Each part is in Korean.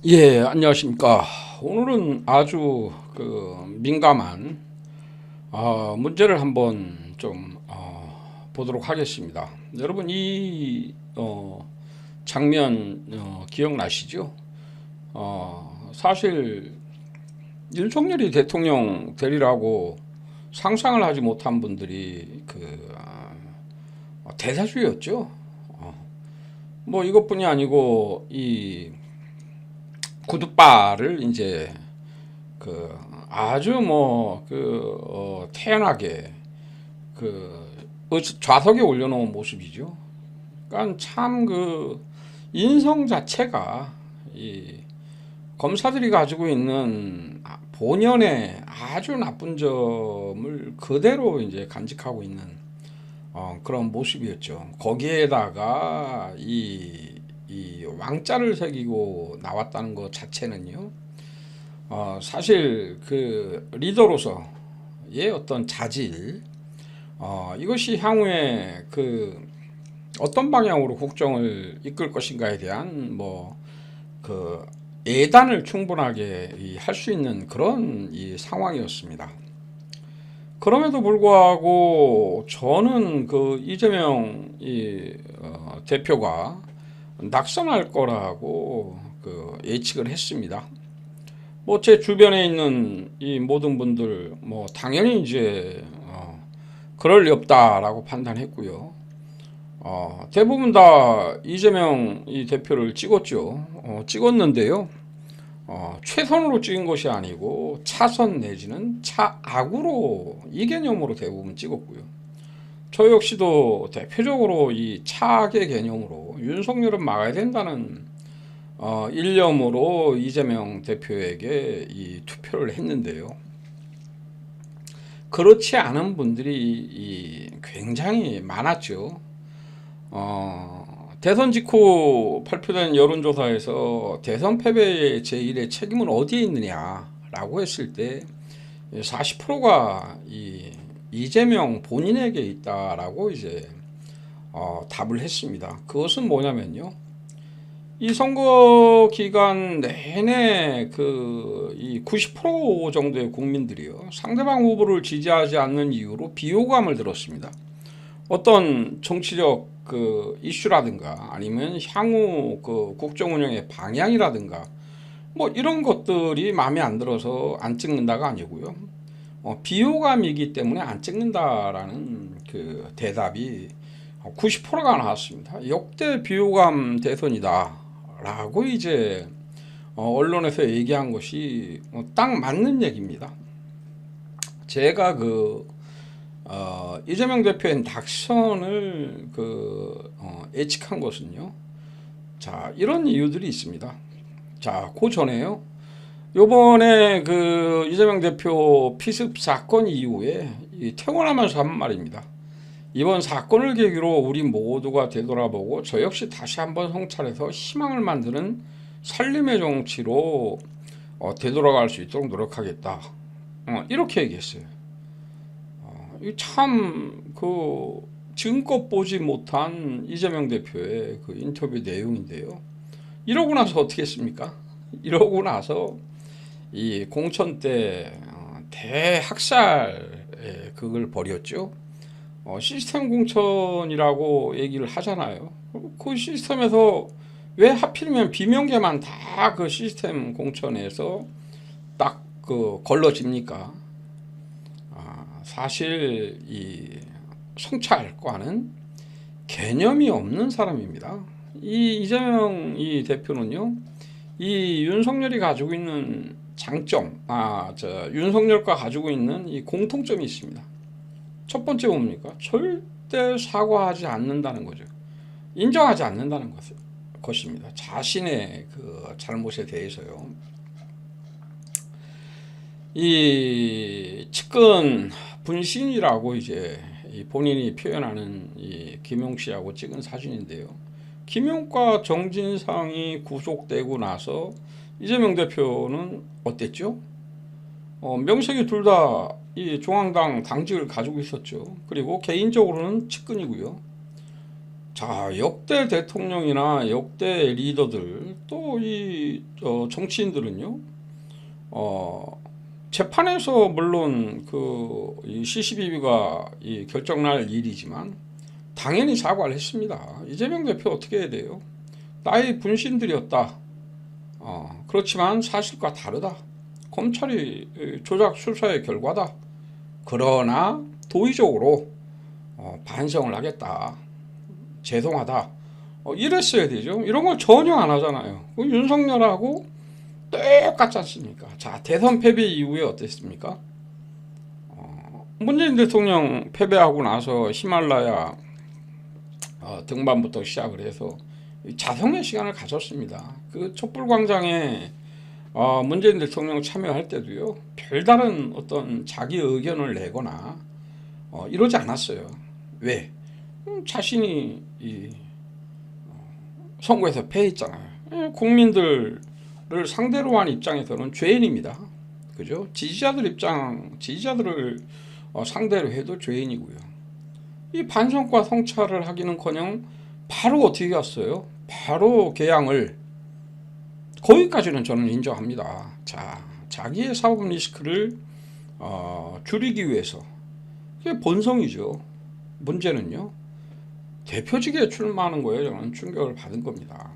예, 안녕하십니까. 오늘은 아주 민감한 문제를 한번 좀 보도록 하겠습니다. 여러분 이 장면 기억나시죠? 사실 윤석열이 대통령 되리라고 상상을 하지 못한 분들이 대다수였죠. 뭐 이것뿐이 아니고 이 구두발을 이제 아주 태연하게 좌석에 올려놓은 모습이죠. 그러니까 참 인성 자체가 이 검사들이 가지고 있는 본연의 아주 나쁜 점을 그대로 이제 간직하고 있는 그런 모습이었죠. 거기에다가 이 왕자를 새기고 나왔다는 것 자체는요. 사실 리더로서의 어떤 자질, 이것이 향후에 어떤 방향으로 국정을 이끌 것인가에 대한 예단을 충분하게 할 수 있는 그런 이 상황이었습니다. 그럼에도 불구하고 저는 이재명 대표가 낙선할 거라고 예측을 했습니다. 뭐 제 주변에 있는 이 모든 분들 뭐 당연히 이제 그럴 리 없다라고 판단했고요. 대부분 다 이재명 이 대표를 찍었죠. 찍었는데요. 최선으로 찍은 것이 아니고 차선 내지는 차악으로 이 개념으로 대부분 찍었고요. 저 역시도 대표적으로 이 차악의 개념으로 윤석열은 막아야 된다는 일념으로 이재명 대표에게 이 투표를 했는데요. 그렇지 않은 분들이 굉장히 많았죠. 대선 직후 발표된 여론조사에서 대선 패배의 제1의 책임은 어디에 있느냐라고 했을 때 40%가 이재명 본인에게 있다라고 이제 답을 했습니다. 그것은 뭐냐면요. 이 선거 기간 내내 이 90% 정도의 국민들이요. 상대방 후보를 지지하지 않는 이유로 비호감을 들었습니다. 어떤 정치적 이슈라든가 아니면 향후 국정 운영의 방향이라든가 뭐 이런 것들이 마음에 안 들어서 안 찍는다가 아니고요. 비호감이기 때문에 안 찍는다라는 대답이 90%가 나왔습니다. 역대 비호감 대선이다라고 이제 언론에서 얘기한 것이 딱 맞는 얘기입니다. 제가 이재명 대표의 낙선을 예측한 것은요. 자, 이런 이유들이 있습니다. 자, 그 전에요. 요번에 이재명 대표 피습 사건 이후에 퇴원하면서 한 말입니다. 이번 사건을 계기로 우리 모두가 되돌아보고 저 역시 다시 한번 성찰해서 희망을 만드는 살림의 정치로 되돌아갈 수 있도록 노력하겠다. 이렇게 얘기했어요. 참 지금껏 보지 못한 이재명 대표의 인터뷰 내용인데요. 이러고 나서 어떻게 했습니까? 이러고 나서 이 공천 때 대학살 그걸 벌였죠. 시스템 공천이라고 얘기를 하잖아요. 그 시스템에서 왜 하필이면 비명계만 다 그 시스템 공천에서 딱 걸러집니까? 사실 이 성찰과는 개념이 없는 사람입니다. 이 이재명 이 대표는요, 이 윤석열이 가지고 있는 장점, 윤석열과 가지고 있는 이 공통점이 있습니다. 첫 번째 뭡니까? 절대 사과하지 않는다는 거죠. 인정하지 않는다는 것입니다. 자신의 잘못에 대해서요. 이 측근 분신이라고 이제 본인이 표현하는 이 김용 씨하고 찍은 사진인데요. 김용과 정진상이 구속되고 나서 이재명 대표는 어땠죠? 명색이 둘 다 이 중앙당 당직을 가지고 있었죠. 그리고 개인적으로는 측근이고요. 자, 역대 대통령이나 역대 리더들 또 이 정치인들은요, 재판에서 물론 이 CCBB가 이 결정날 일이지만 당연히 사과를 했습니다. 이재명 대표 어떻게 해야 돼요? 나의 분신들이었다. 그렇지만 사실과 다르다. 검찰이 조작 수사의 결과다. 그러나 도의적으로 반성을 하겠다. 죄송하다. 이랬어야 되죠. 이런 걸 전혀 안 하잖아요. 윤석열하고 똑같지 않습니까? 자, 대선 패배 이후에 어땠습니까? 문재인 대통령 패배하고 나서 히말라야 등반부터 시작을 해서 자성의 시간을 가졌습니다. 그 촛불광장에 문재인 대통령 참여할 때도요, 별다른 어떤 자기 의견을 내거나 이러지 않았어요. 왜? 자신이 선거에서 패했잖아요. 국민들을 상대로 한 입장에서는 죄인입니다. 그죠? 지지자들을 상대로 해도 죄인이고요. 이 반성과 성찰을 하기는커녕 바로 어떻게 갔어요? 바로 개항을, 거기까지는 저는 인정합니다. 자, 자기의 사법 리스크를 줄이기 위해서, 이게 본성이죠. 문제는요, 대표직에 출마하는 거예요. 저는 충격을 받은 겁니다.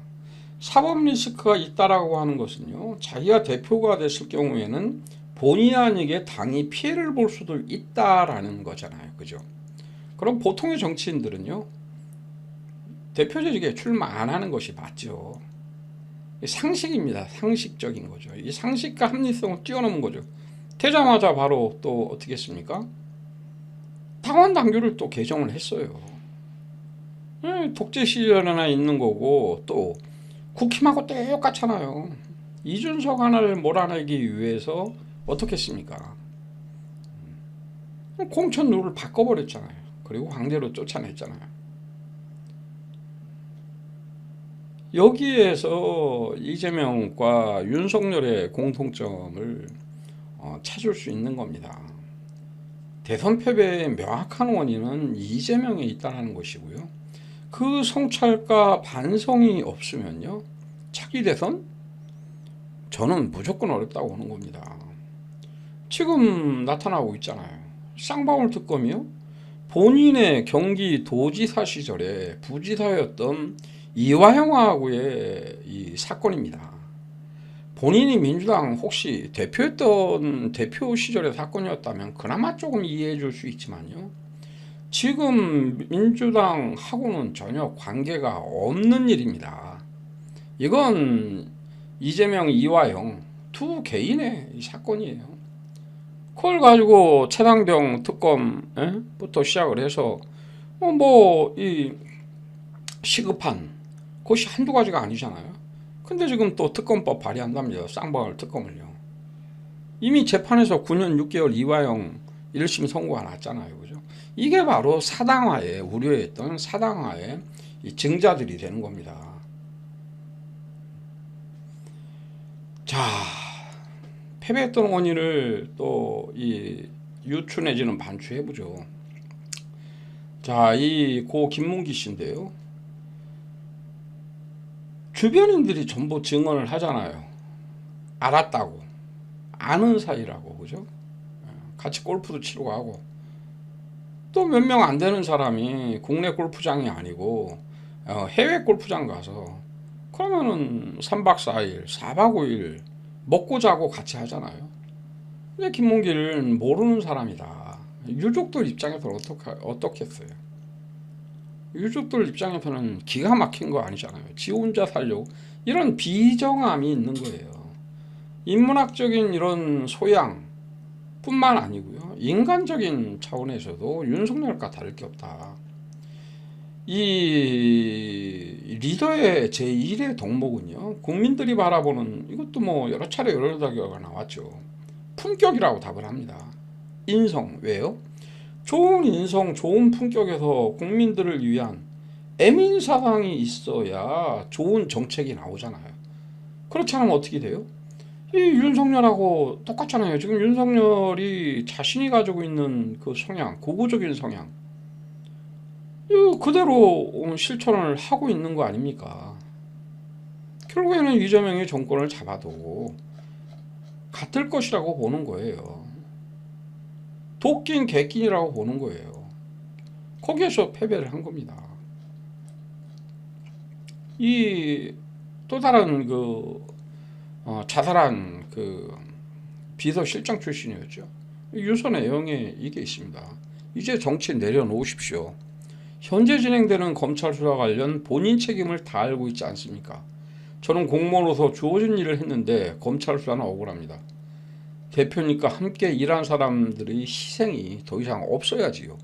사법 리스크가 있다라고 하는 것은요, 자기가 대표가 됐을 경우에는 본의 아니게 당이 피해를 볼 수도 있다라는 거잖아요. 그죠? 그럼 보통의 정치인들은요, 대표직에 출마 안 하는 것이 맞죠. 상식입니다. 상식적인 거죠. 이 상식과 합리성을 뛰어넘은 거죠. 되자마자 바로 또 어떻게 했습니까? 당원 당규를 또 개정을 했어요. 독재 시절에나 있는 거고, 또 국힘하고 똑같잖아요. 이준석 하나를 몰아내기 위해서 어떻게 했습니까? 공천 룰을 바꿔버렸잖아요. 그리고 강제로 쫓아냈잖아요. 여기에서 이재명과 윤석열의 공통점을 찾을 수 있는 겁니다. 대선 패배의 명확한 원인은 이재명에 있다는 것이고요. 그 성찰과 반성이 없으면요, 차기 대선? 저는 무조건 어렵다고 보는 겁니다. 지금 나타나고 있잖아요. 쌍방울 특검이요. 본인의 경기도지사 시절에 부지사였던 이화영하고의 이 사건입니다. 본인이 민주당 혹시 대표였던 대표 시절의 사건이었다면 그나마 조금 이해해 줄 수 있지만요, 지금 민주당하고는 전혀 관계가 없는 일입니다. 이건 이재명, 이화영 두 개인의 사건이에요. 그걸 가지고 최상병 특검부터 시작을 해서 이 시급한 것이 한두 가지가 아니잖아요. 근데 지금 또 특검법 발의한답니다. 쌍방울 특검을요. 이미 재판에서 9년 6개월 이화영 1심 선고가 났잖아요. 그죠? 이게 바로 사당화에 우려했던 사당화의 증자들이 되는 겁니다. 자, 패배했던 원인을 또 유추 내지는 반추해보죠. 자, 고 김문기 씨인데요. 주변인들이 전부 증언을 하잖아요. 알았다고. 아는 사이라고. 그죠? 같이 골프도 치러 가고. 또 몇 명 안 되는 사람이 국내 골프장이 아니고 해외 골프장 가서 그러면은 3박 4일, 4박 5일 먹고 자고 같이 하잖아요. 근데 김문기는 모르는 사람이다. 유족들 입장에서는 어떻겠어요? 유족들 입장에서는 기가 막힌 거 아니잖아요. 지 혼자 살려고. 이런 비정함이 있는 거예요. 인문학적인 이런 소양 뿐만 아니고요, 인간적인 차원에서도 윤석열과 다를 게 없다. 이 리더의 제1의 덕목은요, 국민들이 바라보는, 이것도 뭐 여러 차례 여러 단계가 나왔죠. 품격이라고 답을 합니다. 인성. 왜요? 좋은 인성, 좋은 품격에서 국민들을 위한 애민사상이 있어야 좋은 정책이 나오잖아요. 그렇지 않으면 어떻게 돼요? 이 윤석열하고 똑같잖아요. 지금 윤석열이 자신이 가지고 있는 그 성향, 고고적인 성향, 이거 그대로 실천을 하고 있는 거 아닙니까? 결국에는 이재명이 정권을 잡아도 같을 것이라고 보는 거예요. 도끼인 개끼이라고 보는 거예요. 거기에서 패배를 한 겁니다. 이 또 다른 자살한 비서실장 출신이었죠. 유서 내용에 이게 있습니다. 이제 정치 내려놓으십시오. 현재 진행되는 검찰 수사 관련 본인 책임을 다 알고 있지 않습니까? 저는 공무원으로서 주어진 일을 했는데 검찰 수사는 억울합니다. 대표니까 함께 일한 사람들의 희생이 더 이상 없어야지요.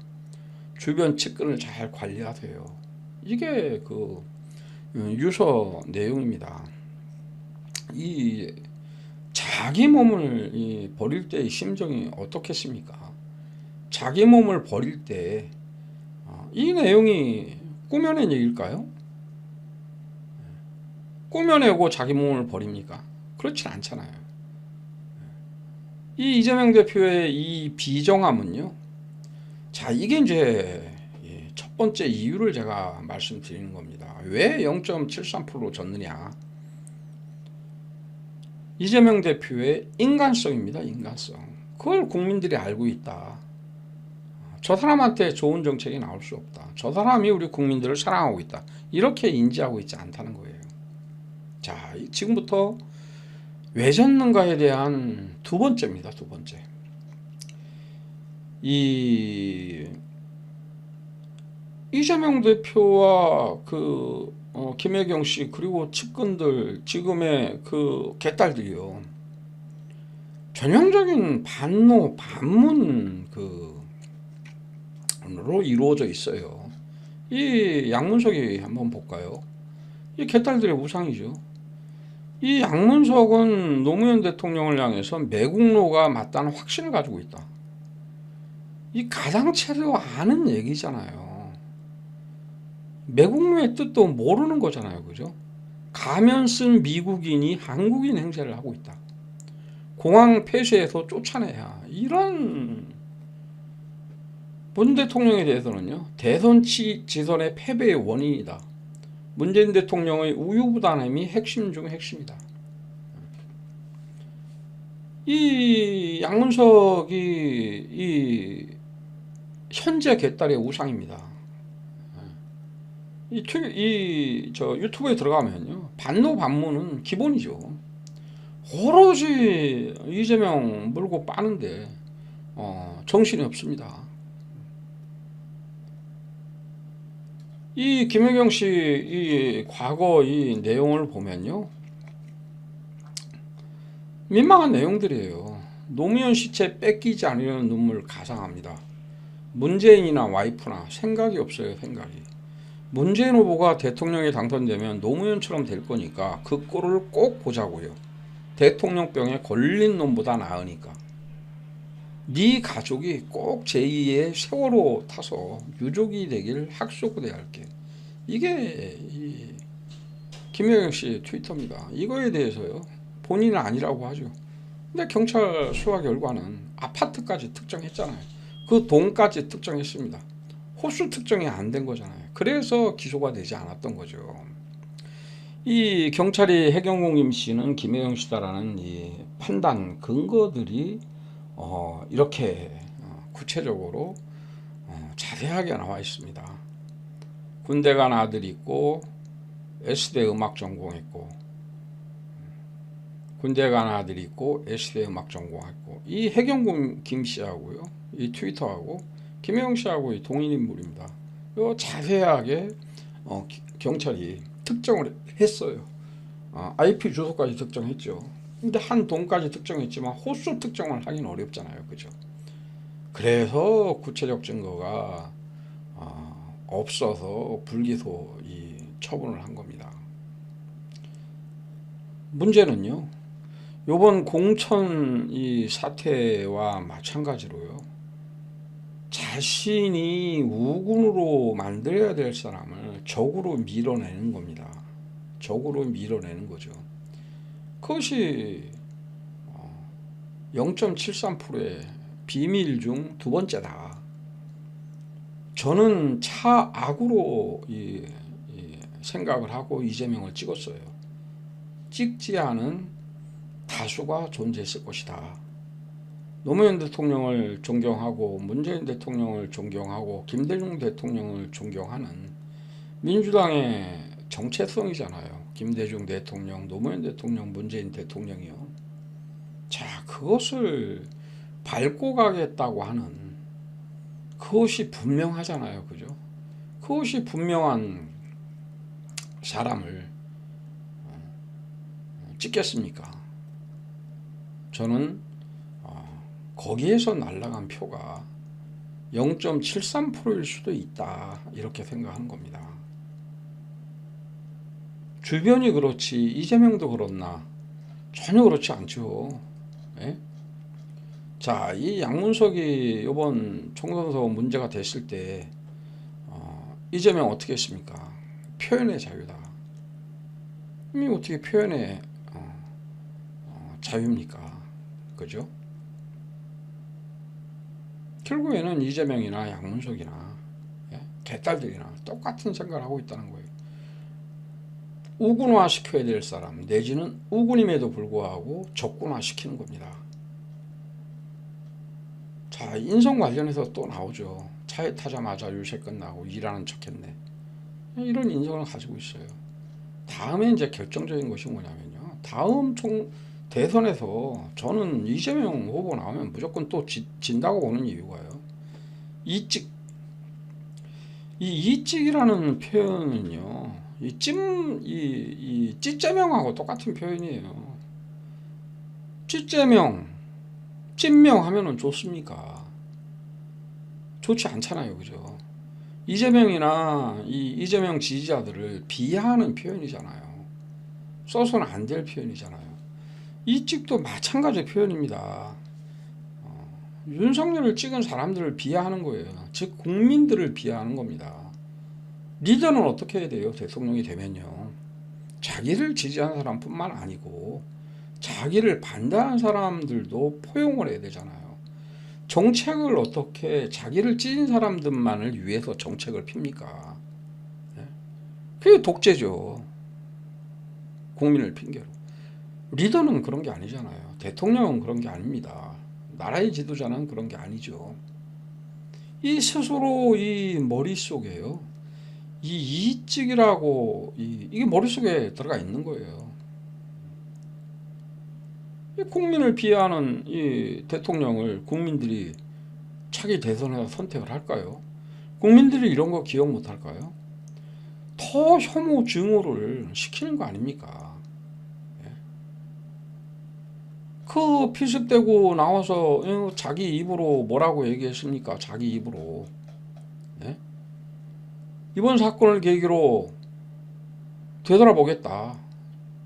주변 측근을 잘 관리하세요. 이게 유서 내용입니다. 이 자기 몸을 버릴 때의 심정이 어떻겠습니까? 자기 몸을 버릴 때 이 내용이 꾸며낸 얘기일까요? 꾸며내고 자기 몸을 버립니까? 그렇진 않잖아요. 이 이재명 대표의 이 비정함은요. 자, 이게 이제 첫 번째 이유를 제가 말씀드리는 겁니다. 왜 0.73%로 졌느냐? 이재명 대표의 인간성입니다. 인간성. 그걸 국민들이 알고 있다. 저 사람한테 좋은 정책이 나올 수 없다. 저 사람이 우리 국민들을 사랑하고 있다. 이렇게 인지하고 있지 않다는 거예요. 자, 지금부터 왜 졌는가에 대한 두 번째입니다. 두 번째. 이재명 대표와 김혜경 씨 그리고 측근들 지금의 개딸들이요. 전형적인 반노 반문으로 이루어져 있어요. 이 양문석이 한번 볼까요? 이 개딸들의 우상이죠. 이 양문석은 노무현 대통령을 향해서 매국노가 맞다는 확신을 가지고 있다. 이 가상체도 아는 얘기잖아요. 매국노의 뜻도 모르는 거잖아요. 그죠? 가면 쓴 미국인이 한국인 행세를 하고 있다. 공항 폐쇄해서 쫓아내야. 이런 문 대통령에 대해서는요. 대선 지선의 패배의 원인이다. 문재인 대통령의 우유부단함이 핵심 중 핵심이다. 이 양문석이 이 현재 개딸의 우상입니다. 유튜브에 들어가면요. 반노 반문은 기본이죠. 오로지 이재명 물고 빠는데 정신이 없습니다. 이 김혜경 씨 이 과거 이 내용을 보면요. 민망한 내용들이에요. 노무현 시체 뺏기지 않으려는 눈물 가상합니다. 문재인이나 와이프나 생각이 없어요. 생각이. 문재인 후보가 대통령에 당선되면 노무현처럼 될 거니까 그 꼴을 꼭 보자고요. 대통령병에 걸린 놈보다 나으니까. 네 가족이 꼭 제2의 세월호 타서 유족이 되길 학수고대할게. 이게 김혜경 씨 트위터입니다. 이거에 대해서요. 본인은 아니라고 하죠. 근데 경찰 수사 결과는 아파트까지 특정했잖아요. 그 돈까지 특정했습니다. 호수 특정이 안 된 거잖아요. 그래서 기소가 되지 않았던 거죠. 이 경찰이 해경공 임씨는 김혜경 씨다라는 이 판단 근거들이 이렇게 구체적으로 자세하게 나와 있습니다. 군대 간 아들이 있고 S대 음악 전공했고 군대 간 아들이 있고 S대 음악 전공했고 이 해경공 김씨하고요. 이 트위터하고 김혜경 씨하고 동일 인물입니다. 이거 자세하게 경찰이 특정을 했어요. IP 주소까지 특정했죠. 근데 한 돈까지 특정했지만 호수 특정을 하긴 어렵잖아요. 그죠? 그래서 구체적 증거가 없어서 불기소 처분을 한 겁니다. 문제는요. 이번 공천 이 사태와 마찬가지로요. 자신이 우군으로 만들어야 될 사람을 적으로 밀어내는 겁니다. 적으로 밀어내는 거죠. 그것이 0.73%의 비밀 중 두 번째다. 저는 차악으로 이 생각을 하고 이재명을 찍었어요. 찍지 않은 다수가 존재했을 것이다. 노무현 대통령을 존경하고 문재인 대통령을 존경하고 김대중 대통령을 존경하는 민주당의 정체성이잖아요. 김대중 대통령, 노무현 대통령, 문재인 대통령이요. 자, 그것을 밟고 가겠다고 하는 그것이 분명하잖아요. 그죠? 그것이 분명한 사람을 찍겠습니까? 저는 거기에서 날아간 표가 0.73%일 수도 있다 이렇게 생각하는 겁니다. 주변이 그렇지 이재명도 그렇나? 전혀 그렇지 않죠. 예? 자, 이 양문석이 이번 총선에서 문제가 됐을 때 이재명 어떻게 했습니까? 표현의 자유다. 이게 어떻게 표현의 자유입니까? 그죠? 결국에는 이재명이나 양문석이나 개딸들이나 똑같은 생각을 하고 있다는 거예요. 우군화 시켜야 될 사람 내지는 우군임에도 불구하고 적군화 시키는 겁니다. 자, 인성 관련해서 또 나오죠. 차에 타자마자 유세 끝나고 일하는 척했네. 이런 인성을 가지고 있어요. 다음에 이제 결정적인 것이 뭐냐면요. 다음 대선에서 저는 이재명 후보 나오면 무조건 또 진다고 보는 이유가요. 이찍. 이 이찍이라는 표현은요. 이 찌재명하고 똑같은 표현이에요. 찌재명, 찐명 하면은 좋습니까? 좋지 않잖아요. 그죠? 이재명이나 이재명 지지자들을 비하하는 표현이잖아요. 써서는 안 될 표현이잖아요. 이 찍도 마찬가지 표현입니다. 윤석열을 찍은 사람들을 비하하는 거예요. 즉 국민들을 비하하는 겁니다. 리더는 어떻게 해야 돼요? 대통령이 되면요. 자기를 지지하는 사람뿐만 아니고 자기를 반대하는 사람들도 포용을 해야 되잖아요. 정책을 어떻게 자기를 찢은 사람들만을 위해서 정책을 핍니까? 그게 독재죠. 국민을 핑계로. 리더는 그런 게 아니잖아요. 대통령은 그런 게 아닙니다. 나라의 지도자는 그런 게 아니죠. 이 스스로 이 머릿속에요. 이 이익이라고 이게 머릿속에 들어가 있는 거예요. 이 국민을 비하하는 이 대통령을 국민들이 차기 대선에서 선택을 할까요? 국민들이 이런 거 기억 못 할까요? 더 혐오 증오를 시키는 거 아닙니까? 그 피습되고 나와서 자기 입으로 뭐라고 얘기했습니까? 자기 입으로. 네? 이번 사건을 계기로 되돌아보겠다.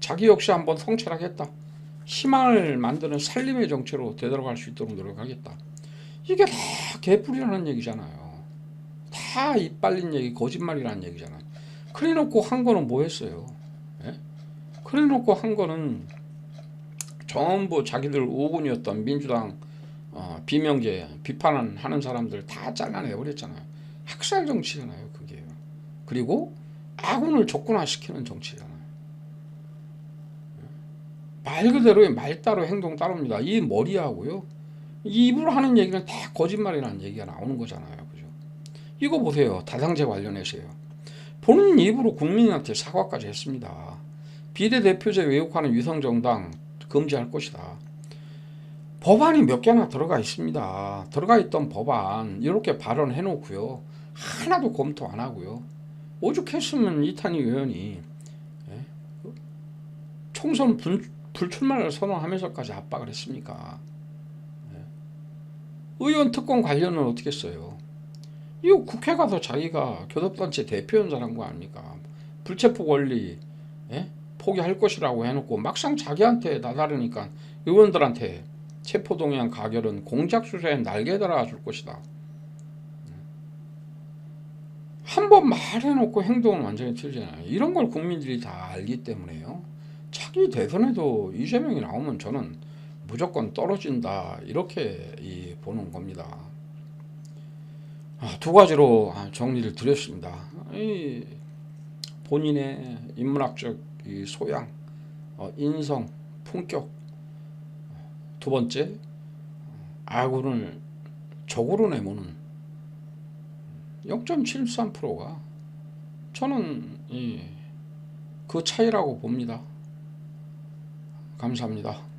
자기 역시 한번 성찰하겠다. 희망을 만드는 살림의 정체로 되돌아갈 수 있도록 노력하겠다. 이게 다 개뿔이라는 얘기잖아요. 다 이빨린 얘기, 거짓말이라는 얘기잖아요. 그래놓고 한 거는 뭐 했어요? 네? 그래놓고 한 거는 전부 자기들 오군이었던 민주당 비명계 비판하는 사람들 다 잘라내버렸잖아요. 학살 정치잖아요. 그게요. 그리고 아군을 적군화시키는 정치잖아요. 말 그대로의 말 따로 행동 따로입니다. 이 머리하고요. 이 입으로 하는 얘기는 다 거짓말이라는 얘기가 나오는 거잖아요. 그죠? 이거 보세요. 다당제 관련해서요. 본인 입으로 국민한테 사과까지 했습니다. 비례대표제 왜곡하는 위성정당 금지할 것이다. 법안이 몇 개나 들어가 있습니다. 들어가 있던 법안 이렇게 발언해 놓고요. 하나도 검토 안 하고요. 오죽했으면 이탄희 의원이 총선 불출마를 선언하면서까지 압박을 했습니까? 의원 특권 관련은 어떻게 했어요? 이거 국회 가서 자기가 교섭단체 대표연설한 거 아닙니까? 불체포 권리 포기할 것이라고 해놓고 막상 자기한테 나다르니까 의원들한테 체포동의안 가결은 공작수사에 날개 달아줄 것이다. 한번 말해놓고 행동은 완전히 틀리잖아요. 이런 걸 국민들이 다 알기 때문에요. 차기 대선에도 이재명이 나오면 저는 무조건 떨어진다 이렇게 보는 겁니다. 두 가지로 정리를 드렸습니다. 이 본인의 인문학적 이 소양, 인성, 품격, 두 번째 아군을 적으로 내모는 0.73%가 저는 그 차이라고 봅니다. 감사합니다.